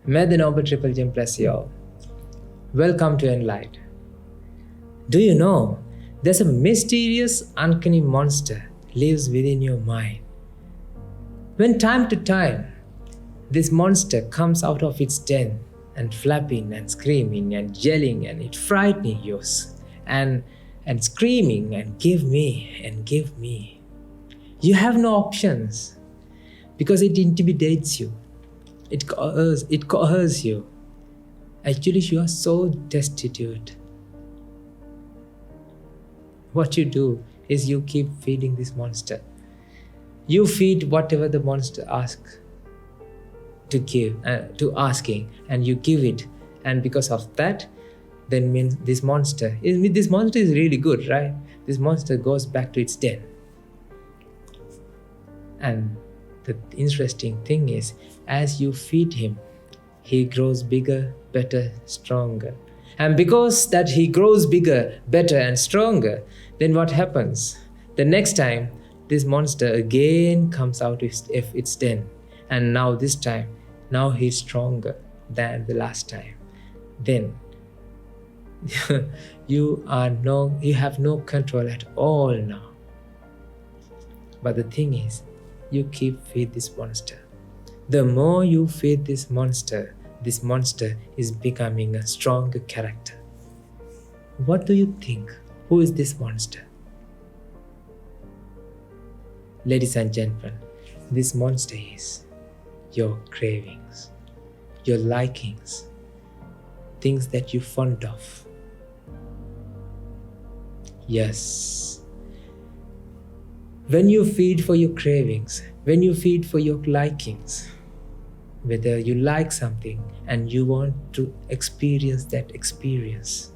May the Noble Triple Gem bless you all. Welcome to Enlight. Do you know there's a mysterious, uncanny monster lives within your mind? When time to time, this monster comes out of its den and flapping and screaming and yelling and it frightening you and screaming and give me. You have no options because it intimidates you. It coerces you. Actually, you are so destitute. What you do is you keep feeding this monster. You feed whatever the monster asks to give, asking, and you give it. And because of that, then means this monster is really good, right? This monster goes back to its den. And the interesting thing is, as you feed him, he grows bigger, better, stronger. And because that he grows bigger, better, and stronger, then what happens? The next time, this monster again comes out of its den. And now this time, now he's stronger than the last time. Then you have no control at all now. But the thing is, you keep feed this monster. The more you feed this monster is becoming a stronger character. What do you think? Who is this monster? Ladies and gentlemen, this monster is your cravings, your likings, things that you're fond of. Yes. When you feed for your cravings, when you feed for your likings, whether you like something and you want to experience that experience,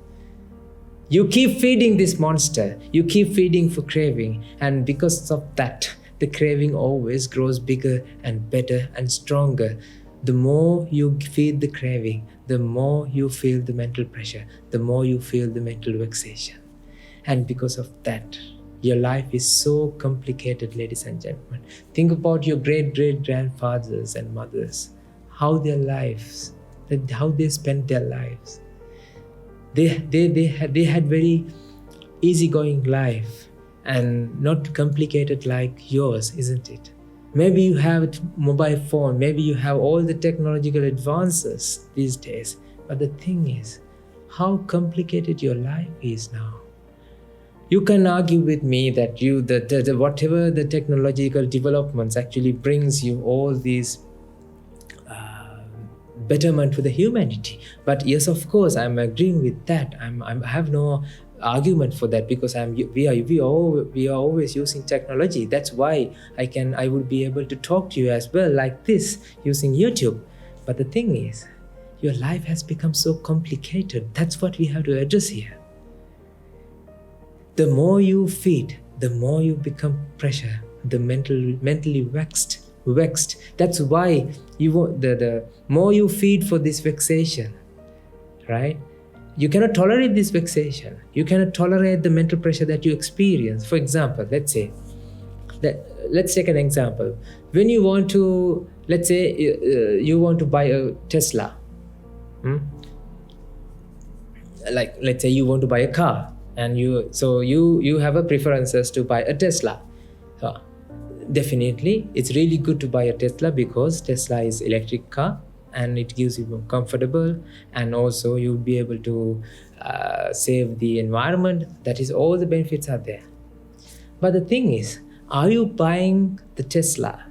you keep feeding this monster, you keep feeding for craving, and because of that, the craving always grows bigger and better and stronger. The more you feed the craving, the more you feel the mental pressure, the more you feel the mental vexation. And because of that, your life is so complicated, ladies and gentlemen. Think about your great-great-grandfathers and mothers, how their lives, how they spent their lives. They had very easygoing life and not complicated like yours, isn't it? Maybe you have a mobile phone, maybe you have all the technological advances these days. But the thing is, how complicated your life is now. You can argue with me that whatever the technological developments actually brings you all these betterment for the humanity. But yes, of course, I'm agreeing with that. I have no argument for that because we are always using technology. That's why I would be able to talk to you as well like this using YouTube. But the thing is, your life has become so complicated. That's what we have to address here. The more you feed, the more you become pressure, the mentally vexed. That's why the more you feed for this vexation, right? You cannot tolerate this vexation. You cannot tolerate the mental pressure that you experience. For example, let's take an example. When you want to, let's say, you want to buy a Tesla. Like, let's say you want to buy a car. And you have a preferences to buy a Tesla. So definitely, it's really good to buy a Tesla because Tesla is electric car and it gives you more comfortable, and also you'll be able to save the environment. That is, all the benefits are there. But the thing is, are you buying the Tesla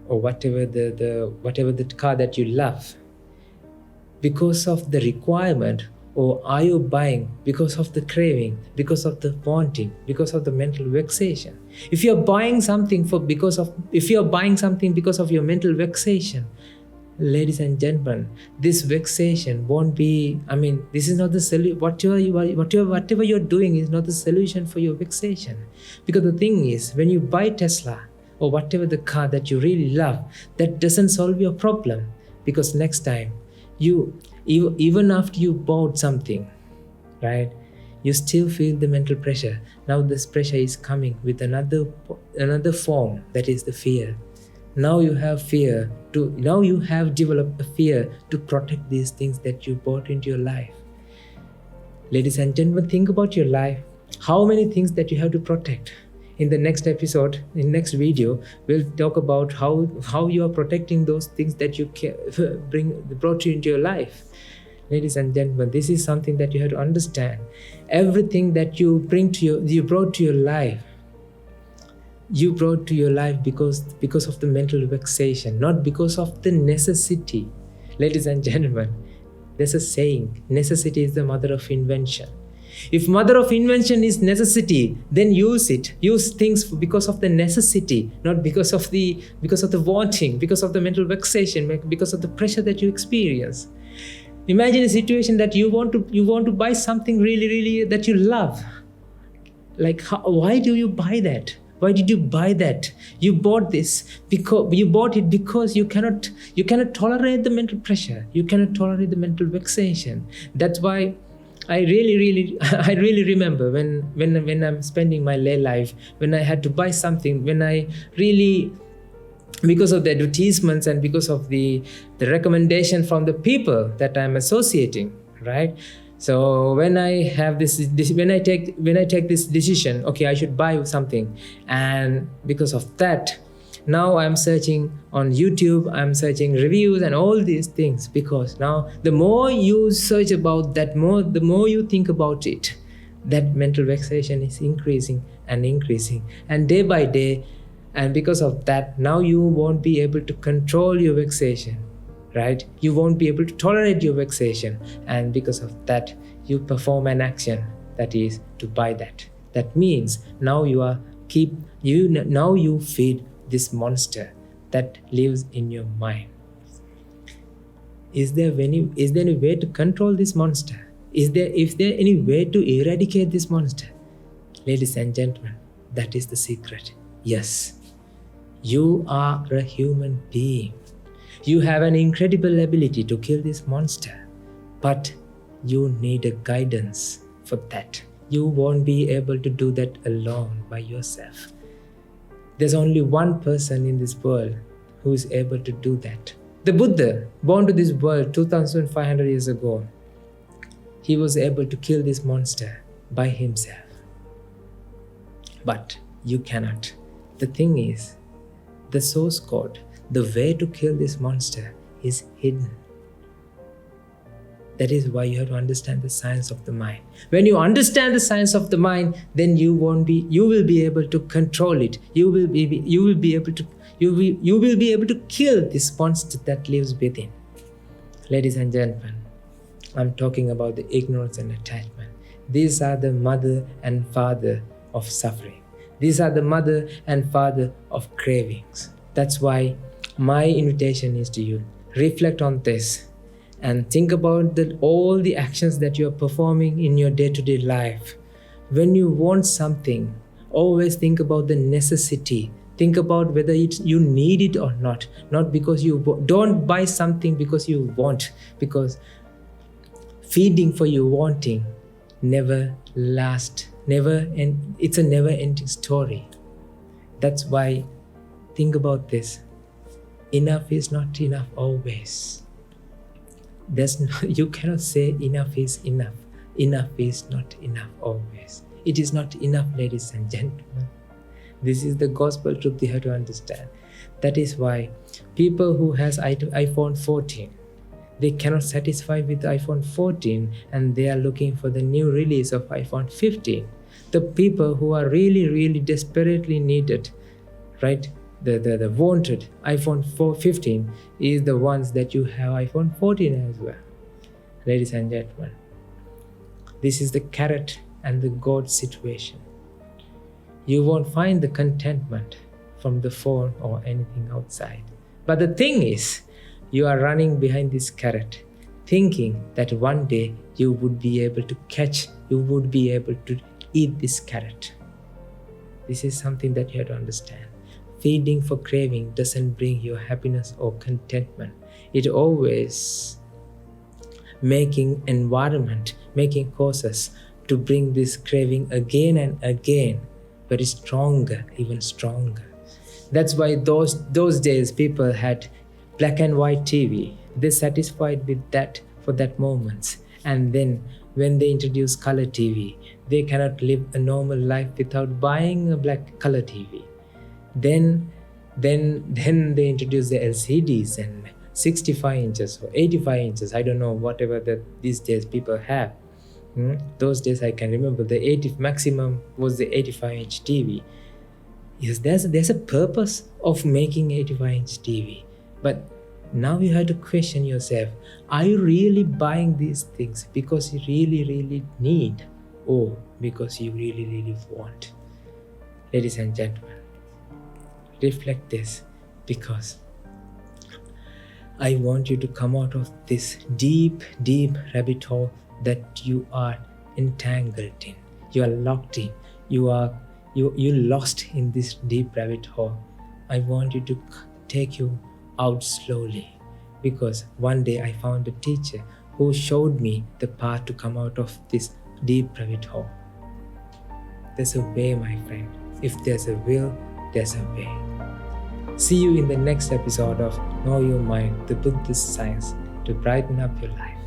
or whatever the car that you love because of the requirement? Or are you buying because of the craving, because of the wanting, because of the mental vexation? If you're buying something because of your mental vexation, ladies and gentlemen, this vexation won't be. This is not the solution. Whatever you're doing is not the solution for your vexation. Because the thing is, when you buy Tesla or whatever the car that you really love, that doesn't solve your problem. Because next time, even after you bought something, right, you still feel the mental pressure. Now this pressure is coming with another form, that is the fear. Now you have developed a fear to protect these things that you brought into your life. Ladies and gentlemen, think about your life. How many things that you have to protect? In the next episode, in next video, we'll talk about how you are protecting those things that you brought you into your life. Ladies and gentlemen, this is something that you have to understand. Everything that you brought to your life, you brought to your life because of the mental vexation, not because of the necessity. Ladies and gentlemen, there's a saying, necessity is the mother of invention. If mother of invention is necessity, then use it. Use things because of the necessity, not because of the wanting, because of the mental vexation, because of the pressure that you experience. Imagine a situation that you want to buy something really, really that you love. Like, why do you buy that? Why did you buy that? You bought this because you cannot tolerate the mental pressure. You cannot tolerate the mental vexation. That's why I really remember when I'm spending my lay life, when I had to buy something, because of the advertisements and because of the recommendation from the people that I'm associating, right? So when I take this decision, okay, I should buy something, and because of that, now I'm searching on YouTube, I'm searching reviews and all these things, because now the more you search about that, the more you think about it, that mental vexation is increasing and day by day. And because of that, now you won't be able to control your vexation, right? You won't be able to tolerate your vexation, and because of that, you perform an action, that is to buy that. That means now you feed this monster that lives in your mind. Is there any way to control this monster? Is there any way to eradicate this monster? Ladies and gentlemen, that is the secret. Yes, you are a human being. You have an incredible ability to kill this monster, but you need a guidance for that. You won't be able to do that alone by yourself. There's only one person in this world who is able to do that. The Buddha, born to this world 2,500 years ago, he was able to kill this monster by himself. But you cannot. The thing is, the source code, the way to kill this monster is hidden. That is why you have to understand the science of the mind. When you understand the science of the mind, then you will be able to control it. You will be able to kill this monster that lives within. Ladies and gentlemen, I'm talking about the ignorance and attachment. These are the mother and father of suffering. These are the mother and father of cravings. That's why my invitation is to you. Reflect on this and think about all the actions that you are performing in your day-to-day life. When you want something, always think about the necessity. Think about whether you need it or not. Not because don't buy something because you want, because feeding for your wanting never lasts. It's a never-ending story. That's why think about this. Enough is not enough always. You cannot say enough is enough. Enough is not enough always. It is not enough, ladies and gentlemen. This is the gospel truth you have to understand. That is why people who has iPhone 14, they cannot satisfy with iPhone 14 and they are looking for the new release of iPhone 15. The people who are really, really desperately needed, right? The wanted iPhone 15 is the ones that you have iPhone 14 as well. Ladies and gentlemen, this is the carrot and the goat situation. You won't find the contentment from the phone or anything outside. But the thing is, you are running behind this carrot, thinking that one day you would be able to eat this carrot. This is something that you have to understand. Feeding for craving doesn't bring you happiness or contentment. It always making causes to bring this craving again and again, but it's stronger, even stronger. That's why those days people had black and white TV. They satisfied with that for that moments. And then when they introduce color TV, they cannot live a normal life without buying a black color TV. Then they introduce the LCDs and 65 inches or 85 inches. I don't know, whatever that these days people have. Those days I can remember the 80 maximum was the 85-inch TV. Yes, there's a purpose of making 85-inch TV. But now you have to question yourself, are you really buying these things because you really need, or because you really want? Ladies and gentlemen, reflect this, because I want you to come out of this deep rabbit hole that you are entangled in. You are locked in. You lost in this deep rabbit hole. I want you to take you out slowly, because one day I found a teacher who showed me the path to come out of this deep rabbit hole. There's a way, my friend. If there's a will, there's a way. See you in the next episode of Know Your Mind, the Buddhist science to brighten up your life.